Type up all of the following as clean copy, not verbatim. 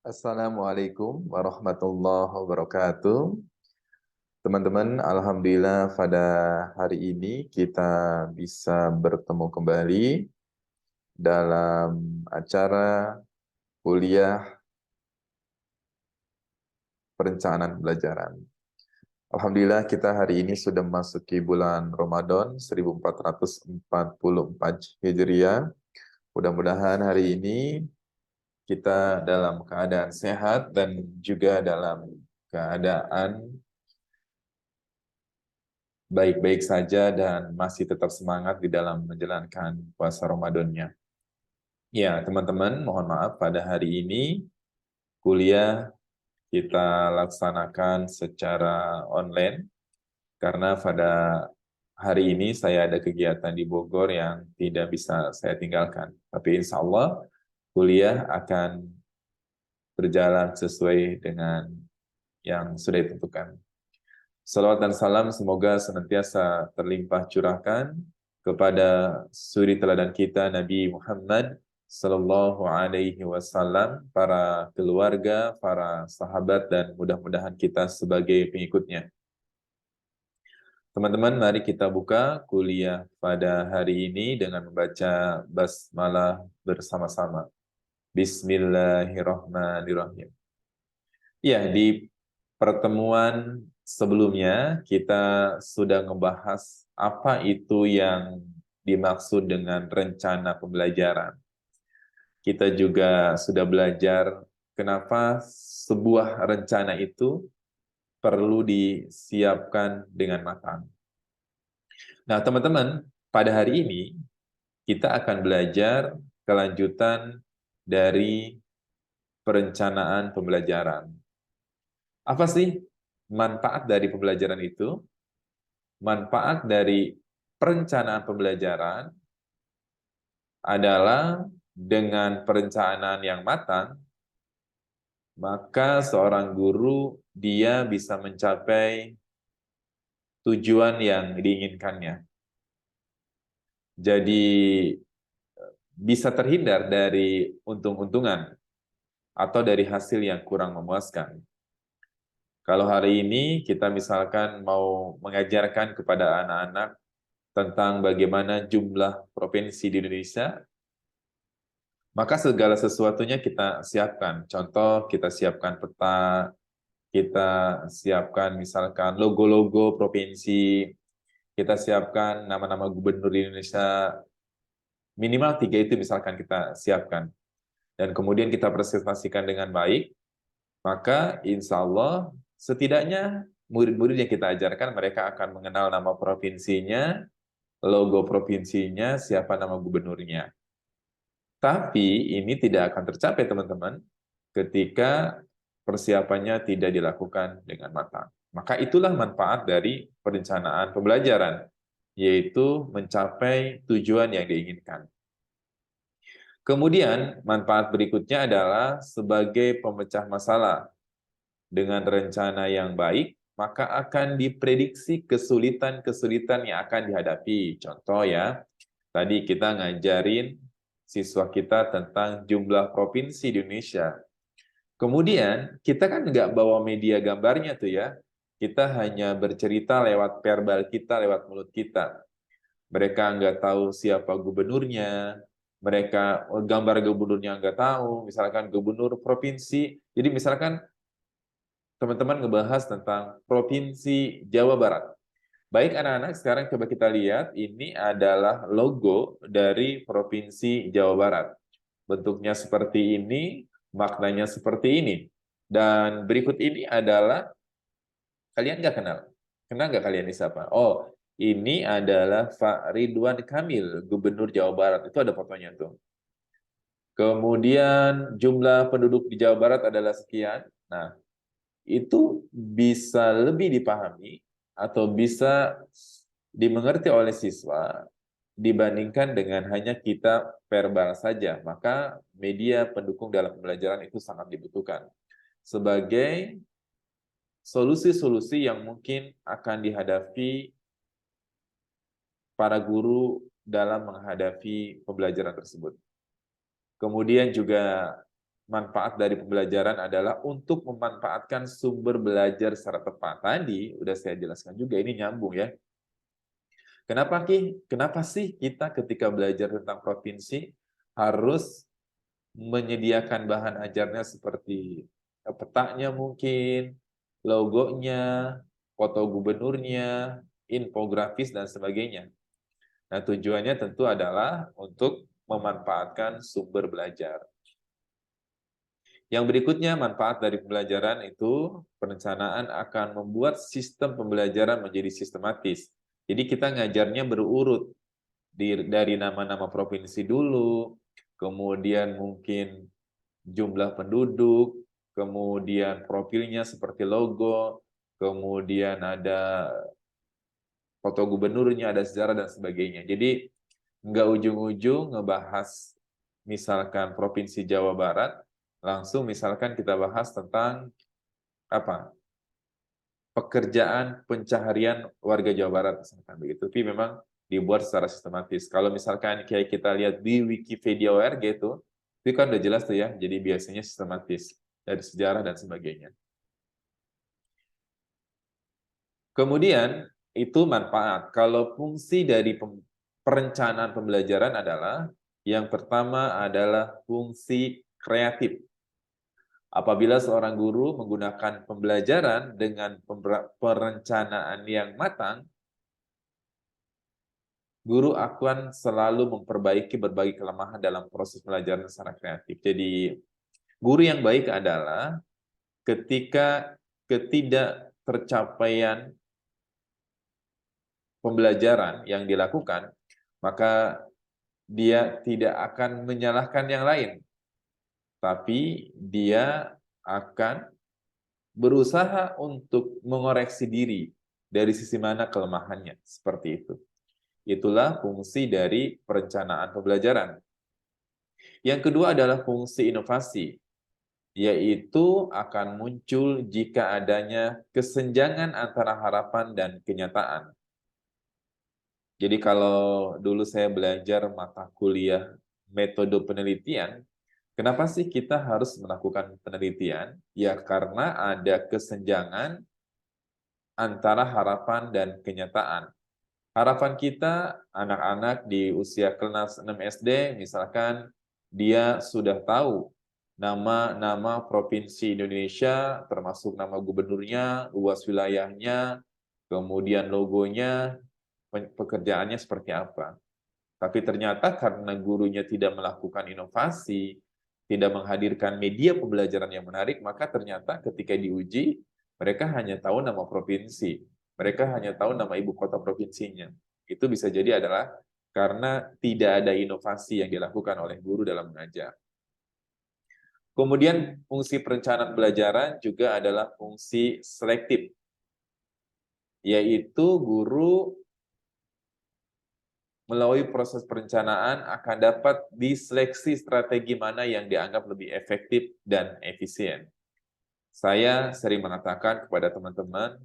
Assalamualaikum warahmatullahi wabarakatuh. Teman-teman, alhamdulillah pada hari ini kita bisa bertemu kembali dalam acara kuliah perencanaan pembelajaran. Alhamdulillah kita hari ini sudah memasuki bulan Ramadan 1444 Hijriah. Mudah-mudahan hari ini kita dalam keadaan sehat dan juga dalam keadaan baik-baik saja dan masih tetap semangat di dalam menjalankan puasa Ramadannya. Ya, teman-teman, mohon maaf pada hari ini kuliah kita laksanakan secara online karena pada hari ini saya ada kegiatan di Bogor yang tidak bisa saya tinggalkan. Tapi insya Allah kuliah akan berjalan sesuai dengan yang sudah ditentukan. Salawat dan salam semoga senantiasa terlimpah curahkan kepada suri teladan kita Nabi Muhammad Sallallahu Alaihi Wasallam, para keluarga, para sahabat, dan mudah-mudahan kita sebagai pengikutnya. Teman-teman, mari kita buka kuliah pada hari ini dengan membaca basmalah bersama-sama. Bismillahirrahmanirrahim. Ya, di pertemuan sebelumnya kita sudah ngebahas apa itu yang dimaksud dengan rencana pembelajaran. Kita juga sudah belajar kenapa sebuah rencana itu perlu disiapkan dengan matang. Nah, teman-teman, pada hari ini kita akan belajar kelanjutan dari perencanaan pembelajaran. Apa sih manfaat dari pembelajaran itu? Manfaat dari perencanaan pembelajaran adalah dengan perencanaan yang matang, maka seorang guru dia bisa mencapai tujuan yang diinginkannya. Jadi bisa terhindar dari untung-untungan atau dari hasil yang kurang memuaskan. Kalau hari ini kita misalkan mau mengajarkan kepada anak-anak tentang bagaimana jumlah provinsi di Indonesia, maka segala sesuatunya kita siapkan. Contoh, kita siapkan peta, kita siapkan misalkan logo-logo provinsi, kita siapkan nama-nama gubernur di Indonesia, minimal 3 itu misalkan kita siapkan. Dan kemudian kita presentasikan dengan baik, maka insya Allah setidaknya murid-murid yang kita ajarkan mereka akan mengenal nama provinsinya, logo provinsinya, siapa nama gubernurnya. Tapi ini tidak akan tercapai teman-teman ketika persiapannya tidak dilakukan dengan matang. Maka itulah manfaat dari perencanaan pembelajaran, yaitu mencapai tujuan yang diinginkan. Kemudian manfaat berikutnya adalah sebagai pemecah masalah. Dengan rencana yang baik, maka akan diprediksi kesulitan-kesulitan yang akan dihadapi. Contoh ya, tadi kita ngajarin siswa kita tentang jumlah provinsi di Indonesia. Kemudian, kita kan nggak bawa media gambarnya tuh ya. Kita hanya bercerita lewat verbal kita, lewat mulut kita. Mereka nggak tahu siapa gubernurnya, mereka gambar gubernurnya nggak tahu, misalkan gubernur provinsi. Jadi misalkan teman-teman ngebahas tentang Provinsi Jawa Barat. Baik anak-anak, sekarang coba kita lihat, ini adalah logo dari Provinsi Jawa Barat. Bentuknya seperti ini, maknanya seperti ini. Dan berikut ini adalah, kalian nggak kenal? Kenal nggak kalian ini siapa? Oh, ini adalah Pak Ridwan Kamil, Gubernur Jawa Barat. Itu ada fotonya tuh. Kemudian jumlah penduduk di Jawa Barat adalah sekian. Nah, itu bisa lebih dipahami atau bisa dimengerti oleh siswa dibandingkan dengan hanya kita verbal saja. Maka media pendukung dalam pembelajaran itu sangat dibutuhkan sebagai solusi-solusi yang mungkin akan dihadapi para guru dalam menghadapi pembelajaran tersebut. Kemudian juga manfaat dari pembelajaran adalah untuk memanfaatkan sumber belajar secara tepat. Tadi udah saya jelaskan juga, ini nyambung ya. Kenapa sih kita ketika belajar tentang provinsi harus menyediakan bahan ajarnya seperti petanya mungkin, logonya, foto gubernurnya, infografis, dan sebagainya. Nah, tujuannya tentu adalah untuk memanfaatkan sumber belajar. Yang berikutnya, manfaat dari pembelajaran itu, perencanaan akan membuat sistem pembelajaran menjadi sistematis. Jadi kita ngajarnya berurut, dari nama-nama provinsi dulu, kemudian mungkin jumlah penduduk, kemudian profilnya seperti logo, kemudian ada foto gubernurnya, ada sejarah dan sebagainya. Jadi nggak ujung-ujung ngebahas misalkan Provinsi Jawa Barat, langsung misalkan kita bahas tentang apa? Pekerjaan pencaharian warga Jawa Barat misalkan begitu. Tapi memang dibuat secara sistematis. Kalau misalkan kayak kita lihat di Wikipedia ORG itu kan udah jelas tuh ya. Jadi biasanya sistematis dari sejarah dan sebagainya. Kemudian itu manfaat. Kalau fungsi dari perencanaan pembelajaran adalah yang pertama adalah fungsi kreatif. Apabila seorang guru menggunakan pembelajaran dengan perencanaan yang matang, guru akan selalu memperbaiki berbagai kelemahan dalam proses pembelajaran secara kreatif. Jadi, guru yang baik adalah ketika ketidaktercapaian pembelajaran yang dilakukan, maka dia tidak akan menyalahkan yang lain, tapi dia akan berusaha untuk mengoreksi diri dari sisi mana kelemahannya, seperti itu. Itulah fungsi dari perencanaan pembelajaran. Yang kedua adalah fungsi inovasi, yaitu akan muncul jika adanya kesenjangan antara harapan dan kenyataan. Jadi kalau dulu saya belajar mata kuliah metode penelitian, kenapa sih kita harus melakukan penelitian? Ya karena ada kesenjangan antara harapan dan kenyataan. Harapan kita, anak-anak di usia kelas 6 SD, misalkan dia sudah tahu nama-nama provinsi Indonesia, termasuk nama gubernurnya, luas wilayahnya, kemudian logonya, pekerjaannya seperti apa. Tapi ternyata karena gurunya tidak melakukan inovasi, tidak menghadirkan media pembelajaran yang menarik, maka ternyata ketika diuji, mereka hanya tahu nama provinsi. Mereka hanya tahu nama ibu kota provinsinya. Itu bisa jadi adalah karena tidak ada inovasi yang dilakukan oleh guru dalam mengajar. Kemudian fungsi perencanaan pembelajaran juga adalah fungsi selektif, yaitu guru melalui proses perencanaan akan dapat diseleksi strategi mana yang dianggap lebih efektif dan efisien. Saya sering mengatakan kepada teman-teman,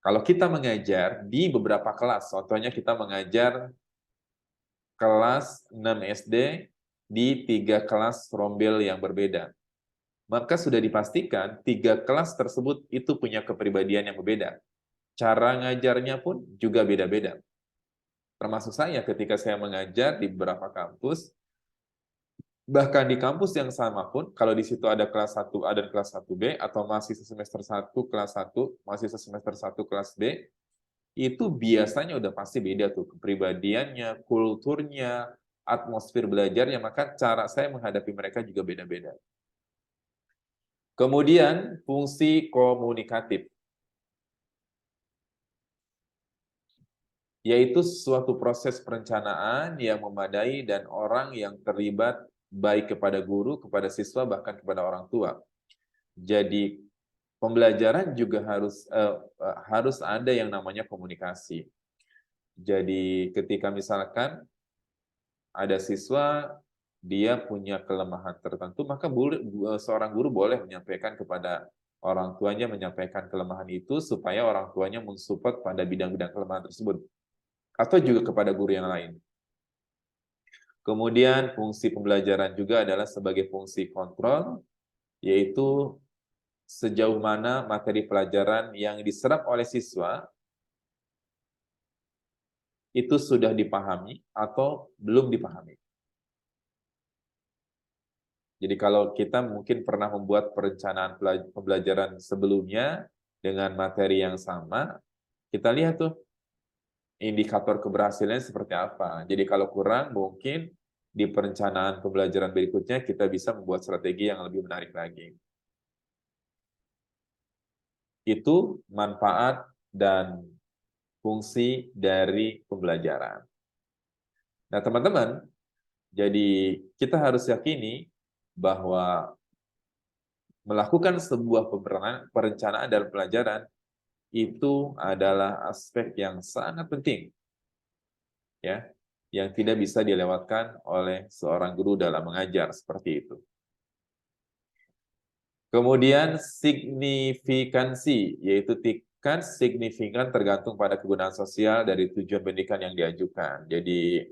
kalau kita mengajar di beberapa kelas, contohnya kita mengajar kelas 6 SD di 3 kelas rombel yang berbeda, maka sudah dipastikan 3 kelas tersebut itu punya kepribadian yang berbeda. Cara ngajarnya pun juga beda-beda. Termasuk saya ketika saya mengajar di beberapa kampus, bahkan di kampus yang sama pun, kalau di situ ada kelas 1A dan kelas 1B, atau mahasiswa semester 1 kelas 1, mahasiswa semester 1 kelas B, itu biasanya udah pasti beda tuh, kepribadiannya, kulturnya, atmosfer belajarnya, maka cara saya menghadapi mereka juga beda-beda. Kemudian, fungsi komunikatif, yaitu suatu proses perencanaan yang memadai dan orang yang terlibat baik kepada guru, kepada siswa, bahkan kepada orang tua. Jadi pembelajaran juga harus ada yang namanya komunikasi. Jadi ketika misalkan ada siswa dia punya kelemahan tertentu, maka seorang guru boleh menyampaikan kepada orang tuanya, menyampaikan kelemahan itu supaya orang tuanya mensupport pada bidang-bidang kelemahan tersebut, atau juga kepada guru yang lain. Kemudian fungsi pembelajaran juga adalah sebagai fungsi kontrol, yaitu sejauh mana materi pelajaran yang diserap oleh siswa itu sudah dipahami atau belum dipahami. Jadi kalau kita mungkin pernah membuat perencanaan pembelajaran sebelumnya dengan materi yang sama, kita lihat tuh indikator keberhasilannya seperti apa. Jadi kalau kurang, mungkin di perencanaan pembelajaran berikutnya kita bisa membuat strategi yang lebih menarik lagi. Itu manfaat dan fungsi dari pembelajaran. Nah, teman-teman, jadi kita harus yakini bahwa melakukan sebuah perencanaan dalam pelajaran itu adalah aspek yang sangat penting, ya, yang tidak bisa dilewatkan oleh seorang guru dalam mengajar seperti itu. Kemudian signifikansi, yaitu tingkat signifikan tergantung pada kegunaan sosial dari tujuan pendidikan yang diajukan. Jadi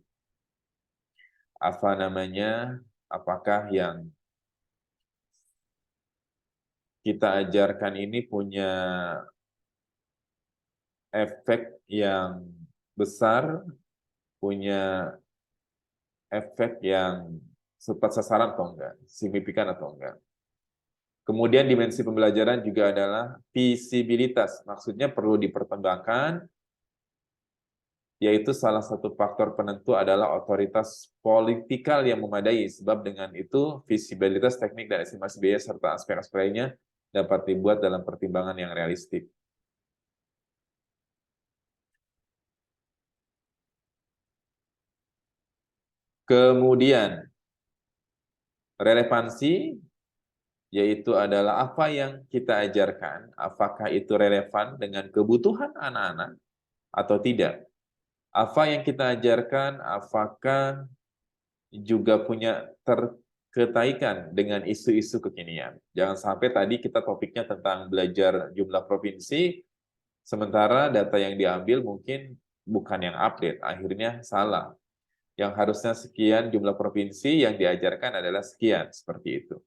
apa namanya? Apakah yang kita ajarkan ini punya efek yang besar, punya efek yang tepat sasaran atau enggak, signifikan atau enggak. Kemudian dimensi pembelajaran juga adalah visibilitas, maksudnya perlu dipertimbangkan, yaitu salah satu faktor penentu adalah otoritas politikal yang memadai, sebab dengan itu visibilitas teknik dan estimasi biaya serta aspek-aspek lainnya dapat dibuat dalam pertimbangan yang realistik. Kemudian relevansi, yaitu adalah apa yang kita ajarkan, apakah itu relevan dengan kebutuhan anak-anak atau tidak. Apa yang kita ajarkan, apakah juga punya terkaitan dengan isu-isu kekinian. Jangan sampai tadi kita topiknya tentang belajar jumlah provinsi, sementara data yang diambil mungkin bukan yang update, akhirnya salah. Yang harusnya sekian jumlah provinsi, yang diajarkan adalah sekian, seperti itu.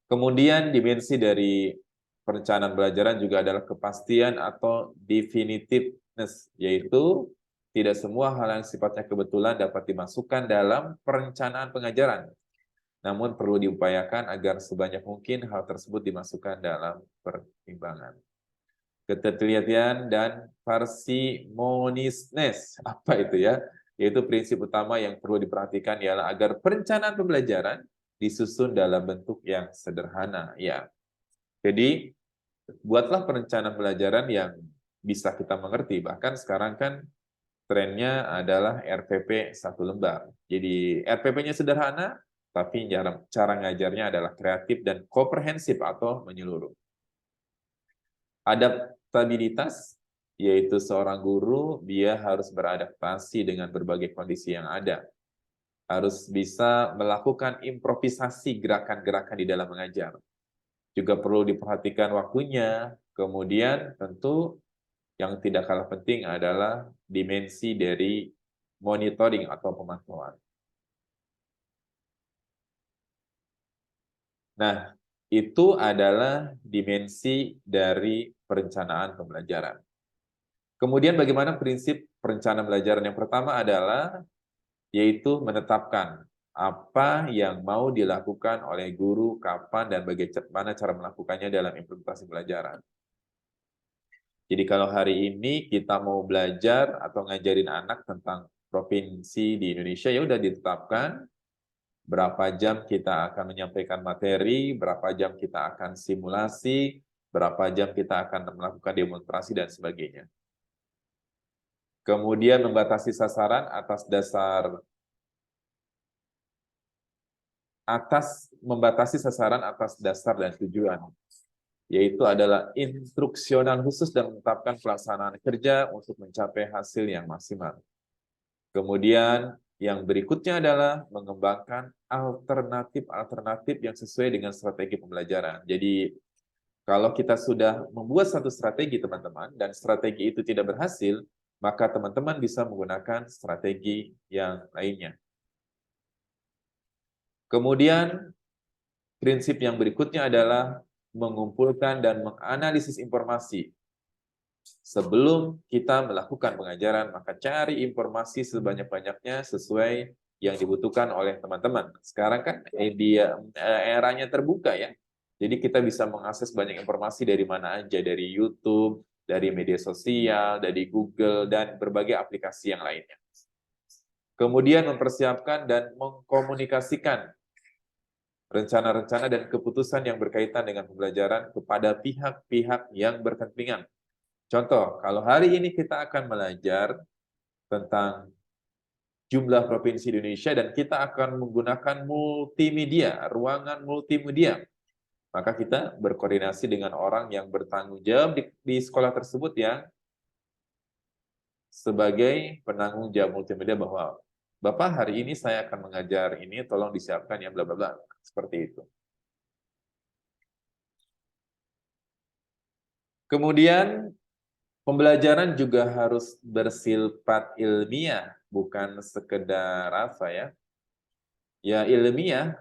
Kemudian dimensi dari perencanaan pembelajaran juga adalah kepastian atau definitiveness, yaitu tidak semua hal yang sifatnya kebetulan dapat dimasukkan dalam perencanaan pengajaran. Namun perlu diupayakan agar sebanyak mungkin hal tersebut dimasukkan dalam pertimbangan. Ketelitian dan parsimoniousness, apa itu ya? Yaitu prinsip utama yang perlu diperhatikan ialah agar perencanaan pembelajaran disusun dalam bentuk yang sederhana, ya. Jadi buatlah perencanaan pelajaran yang bisa kita mengerti. Bahkan sekarang kan trennya adalah RPP satu lembar. Jadi RPP-nya sederhana, tapi cara ngajarnya adalah kreatif dan komprehensif atau menyeluruh. Adaptabilitas, yaitu seorang guru, dia harus beradaptasi dengan berbagai kondisi yang ada. Harus bisa melakukan improvisasi gerakan-gerakan di dalam mengajar. Juga perlu diperhatikan waktunya. Kemudian tentu yang tidak kalah penting adalah dimensi dari monitoring atau pemantauan. Nah, itu adalah dimensi dari perencanaan pembelajaran. Kemudian bagaimana prinsip perencanaan pembelajaran? Yang pertama adalah yaitu menetapkan apa yang mau dilakukan oleh guru, kapan, dan bagaimana cara melakukannya dalam implementasi pelajaran. Jadi kalau hari ini kita mau belajar atau ngajarin anak tentang provinsi di Indonesia, ya udah ditetapkan berapa jam kita akan menyampaikan materi, berapa jam kita akan simulasi, berapa jam kita akan melakukan demonstrasi, dan sebagainya. Kemudian membatasi sasaran atas dasar dan tujuan, yaitu adalah instruksional khusus dan menetapkan pelaksanaan kerja untuk mencapai hasil yang maksimal. Kemudian yang berikutnya adalah mengembangkan alternatif-alternatif yang sesuai dengan strategi pembelajaran. Jadi kalau kita sudah membuat satu strategi, teman-teman, dan strategi itu tidak berhasil, maka teman-teman bisa menggunakan strategi yang lainnya. Kemudian, prinsip yang berikutnya adalah mengumpulkan dan menganalisis informasi. Sebelum kita melakukan pengajaran, maka cari informasi sebanyak-banyaknya sesuai yang dibutuhkan oleh teman-teman. Sekarang kan eranya terbuka ya. Jadi kita bisa mengakses banyak informasi dari mana aja, dari YouTube, dari media sosial, dari Google, dan berbagai aplikasi yang lainnya. Kemudian mempersiapkan dan mengkomunikasikan rencana-rencana dan keputusan yang berkaitan dengan pembelajaran kepada pihak-pihak yang berkepentingan. Contoh, kalau hari ini kita akan belajar tentang jumlah provinsi Indonesia dan kita akan menggunakan multimedia, ruangan multimedia, maka kita berkoordinasi dengan orang yang bertanggung jawab di sekolah tersebut yang sebagai penanggung jawab multimedia bahwa Bapak hari ini saya akan mengajar ini, tolong disiapkan ya bla bla bla, seperti itu. Kemudian pembelajaran juga harus bersifat ilmiah, bukan sekedar apa ya. Ya ilmiah,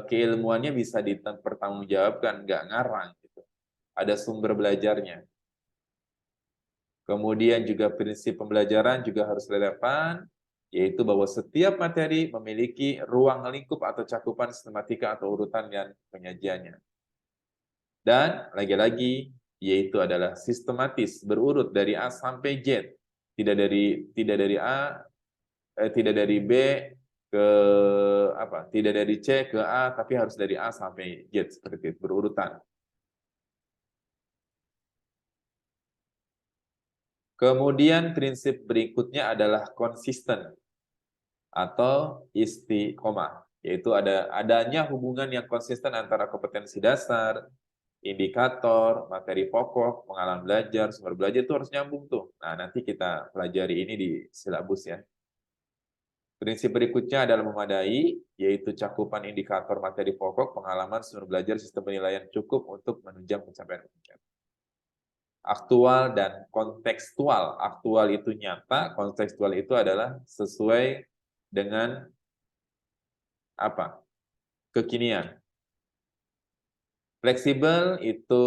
keilmuannya bisa dipertanggungjawabkan, nggak ngarang gitu. Ada sumber belajarnya. Kemudian juga prinsip pembelajaran juga harus relevan, yaitu bahwa setiap materi memiliki ruang lingkup atau cakupan sistematika atau urutan dan penyajiannya. Dan lagi-lagi, yaitu adalah sistematis, berurut dari A sampai Z. Tidak dari B ke apa? Tidak dari C ke A, tapi harus dari A sampai Z seperti itu, berurutan. Kemudian prinsip berikutnya adalah konsisten atau istiqomah, yaitu adanya hubungan yang konsisten antara kompetensi dasar, indikator, materi pokok, pengalaman belajar, sumber belajar itu harus nyambung tuh. Nah, nanti kita pelajari ini di silabus ya. Prinsip berikutnya adalah memadai, yaitu cakupan indikator materi pokok, pengalaman, sumber belajar, sistem penilaian cukup untuk menunjang pencapaian pendidikan. Aktual dan kontekstual. Aktual itu nyata, kontekstual itu adalah sesuai dengan apa? Kekinian. Fleksibel itu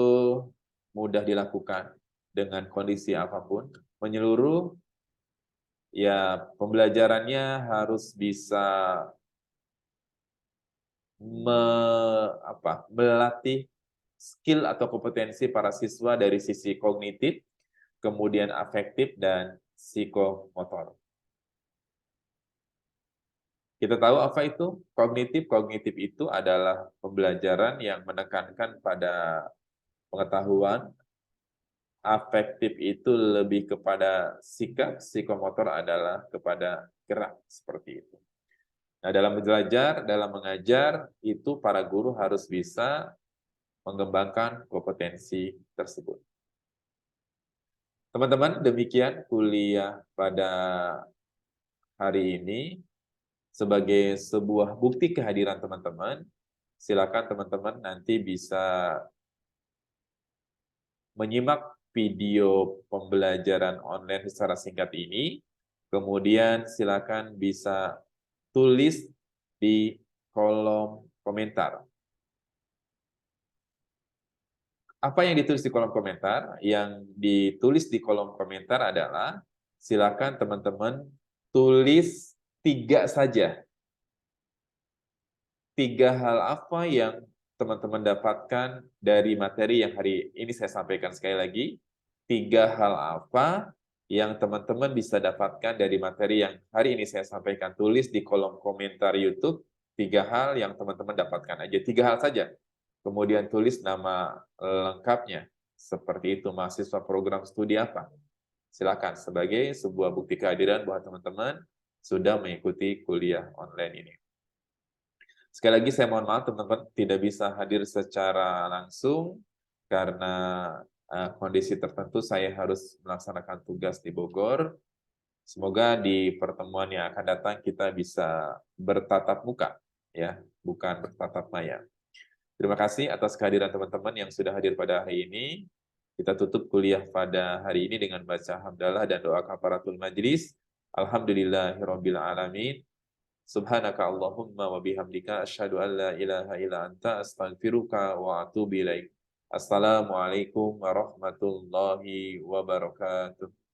mudah dilakukan dengan kondisi apapun. Menyeluruh, ya pembelajarannya harus bisa melatih skill atau kompetensi para siswa dari sisi kognitif, kemudian afektif, dan psikomotor. Kita tahu apa itu kognitif? Kognitif itu adalah pembelajaran yang menekankan pada pengetahuan, afektif itu lebih kepada sikap, psikomotor adalah kepada gerak, seperti itu. Nah, dalam belajar, dalam mengajar, itu para guru harus bisa mengembangkan kompetensi tersebut. Teman-teman, demikian kuliah pada hari ini. Sebagai sebuah bukti kehadiran teman-teman, silakan teman-teman nanti bisa menyimak video pembelajaran online secara singkat ini, kemudian silakan bisa tulis di kolom komentar. Apa yang ditulis di kolom komentar? Yang ditulis di kolom komentar adalah silakan teman-teman tulis 3 saja. 3 hal apa yang teman-teman dapatkan dari materi yang hari ini saya sampaikan. Sekali lagi, 3 hal apa yang teman-teman bisa dapatkan dari materi yang hari ini saya sampaikan. Tulis di kolom komentar YouTube 3 hal yang teman-teman dapatkan aja. 3 hal saja. Kemudian tulis nama lengkapnya. Seperti itu, mahasiswa program studi apa. Silakan, sebagai sebuah bukti kehadiran bahwa teman-teman sudah mengikuti kuliah online ini. Sekali lagi saya mohon maaf teman-teman tidak bisa hadir secara langsung karena kondisi tertentu saya harus melaksanakan tugas di Bogor. Semoga di pertemuan yang akan datang kita bisa bertatap muka, ya, bukan bertatap maya. Terima kasih atas kehadiran teman-teman yang sudah hadir pada hari ini. Kita tutup kuliah pada hari ini dengan baca hamdalah dan doa kafaratul majlis. Alhamdulillahirabbil alamin. Subhanaka Allahumma wa bihamdika asyhadu an la ilaha illa anta astaghfiruka wa atubu ilaik. Assalamualaikum warahmatullahi wabarakatuh.